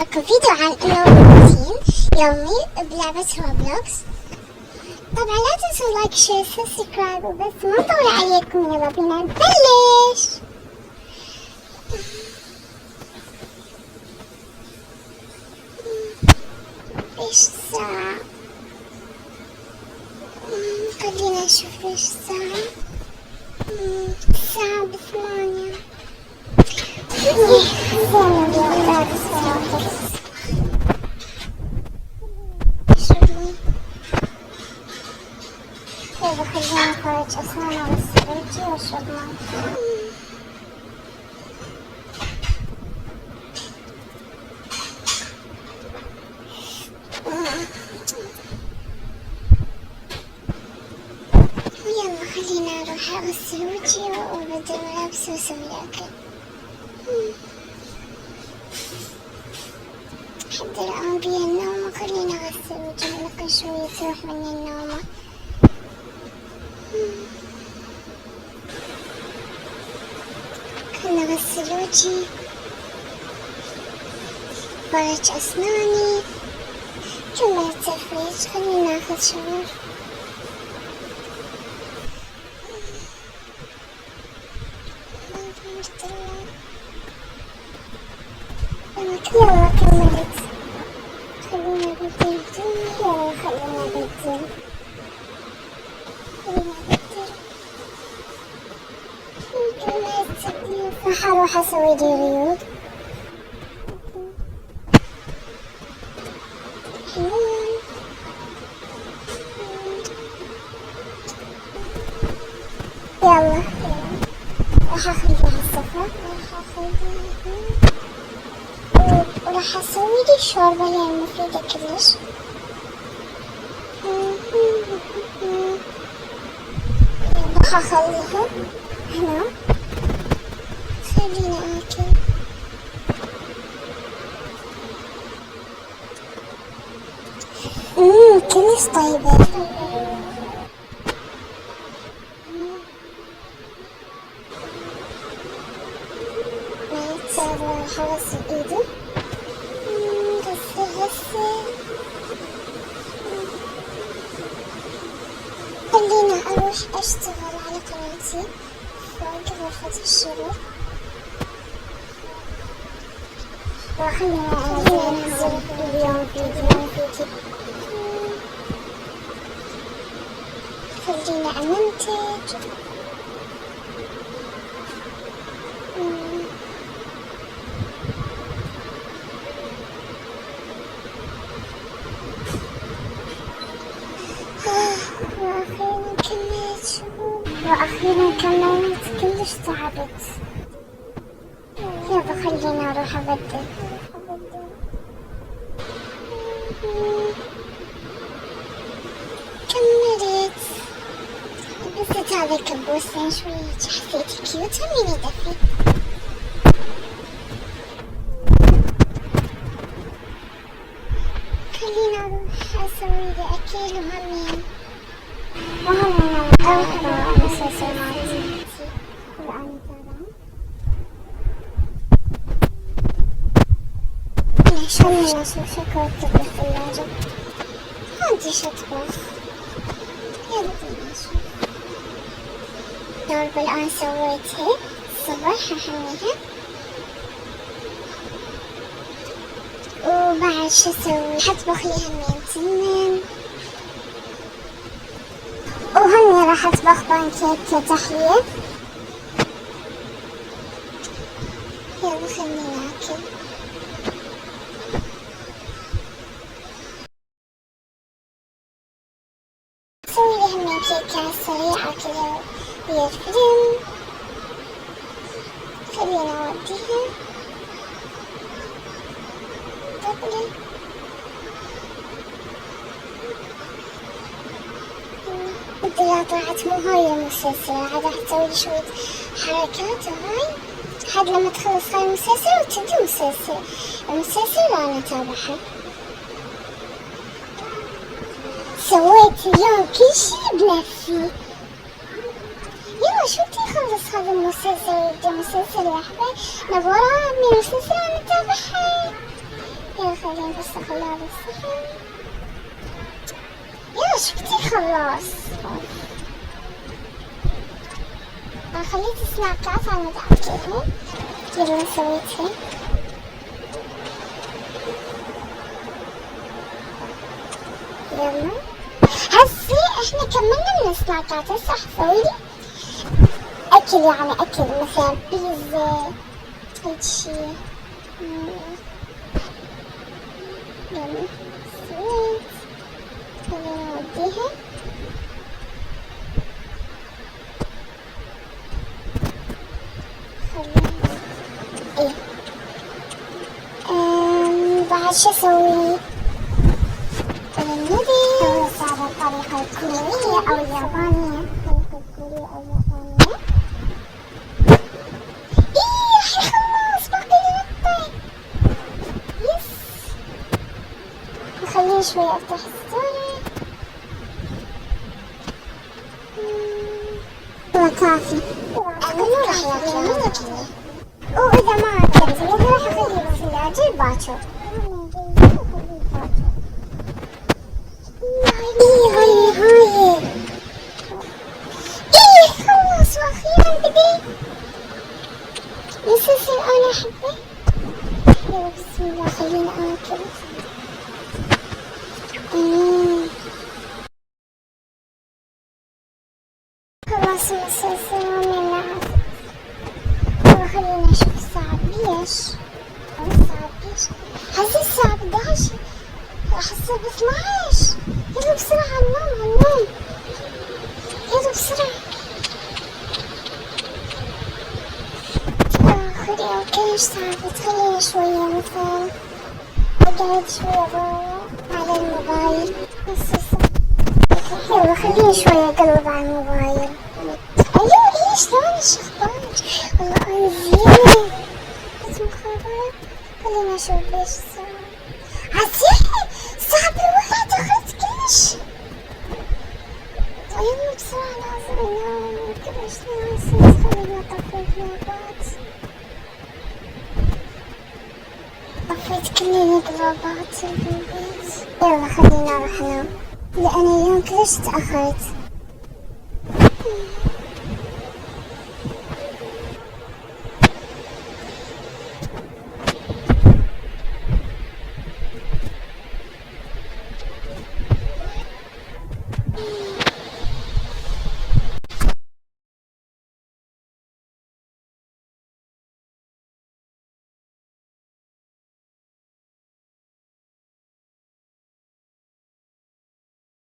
لكم فيديو عن انه روتين يومي بلعبة روبلوكس. طبعا لا تنسوا لايك شير سبسكرايب، وبس ما نطول عليكم يلا بينا نبلش. ايش الساعة؟ خلينا نشوف ايش الساعة. الساعة ب8. زين اليوم بعد الساعة بس. يلا خلينا نخرج أسناننا والسريرتي واشرب ماي. ويلا خلينا اروح اغسل وجهي وابدل ملابسي واسوي الاكل. حتى الان بي النوم، خلينا اغسل وجهي لكن شوية تروح مني النومة. خلينا اغسل وجهي، فرج اسناني، جمعة التفريج. خلينا ناخذ شاور. يلا كملت. خلينا نبدل. يلا خلينا نبدل. راح اروح اسوي لي ريوض. يلا راح اخذ لها السفرة، وراح اسوي لي شوربة لان مفيدة كلش. راح اخليها هنا. خليني اكل. كلش طيبة. راح اغسل ايدي. غسل. خلينا اروح اشتغل على قناتي فوق غرفة الشغل. وخلينا انزل اليوم فيديو. خلينا امنتج. وأخيرا كملت. كلش تعبت. يلا خلينا أروح أبدل. كملت. لبست هذا الكبوسين شوية، حسيت كيوت ومين يدفي. خلينا أروح أسوي لي أكل وهمين. أروح أدور مسلسل مالتي الآن متابعة. خلينا نشوف شكو أكتب بالثلاجة. ما عندي شي أطبخ. يلا بينا نشوف. شوربة الآن سويتها الصبح هحميها. وبعد شو أسوي؟ حطبخ لي همين تنين. وهني راح اطبخ بانكيك كتحلية. يلا خلينا ناكل. اسوي لي همين كيكة سريعة كذا ويا الفرن. خلينا اوديها. طبلي. الدنيا طلعت مو هاي المسلسل، عاد راح تسوي لي شوية حركات وهاي لحد لما تخلص هاي المسلسل وتبدي المسلسل اللي أنا أتابعها. سويت اليوم كل شي بنفسي. يلا شو بدي أخلص هذا المسلسل ويبدي مسلسل واحد نبغى من المسلسل اللي أنا أتابعها. يلا خلينا بس اخليها بالصحن. يلا شفتي خلاص. خليت سناكات انا متأكدة. يلا سويتها. يلا هسي احنا كملنا من السناكات. هسه حسويلي اكل، يعني اكل مثلا بيتزا هيك شي. يلا سويت. خلينا نوديها. ايه بعد شو اسوي؟ النودلز على الطريقة الكورية أو اليابانية. الطريقة الكورية أو اليابانية. إيه رح يخلص، باقي لي نقطة. يس. نخليه شوي أفتح الستورة. والله كافي. أنا راح ياكلها كلها. وإذا ما أكلت راح أخليه بالثلاجة باكر. هاي ايه خلص واخيرا بدي. مسلسل انا احبه. يلا بسم الله خلينا اكل. خلص المسلسل وعملنا يلا خلينا نشوف الساعة بيش. الساعة بيش هسه الساعة 11 راح تصير ب12. يلا بسرعة عالنوم. يلا بسرعة. خذي اوكي ايش صارت. خلينا شوية مثلا اقعد شوية برا على الموبايل. يلا خليني شوية اقلب على الموبايل. ايوه ايش شلون الاخبار؟ والله انا زينة بس مخابرات. خلينا نشوف ايش صار. عسير صعب الوقت اخذت كلش. يلا بسرعة لازم انام كلش ناسي. خلينا نطفي الجوابات. طفيت كل الجوابات بالبيت. يلا خلينا نروح ننام لأن اليوم كلش تأخرت.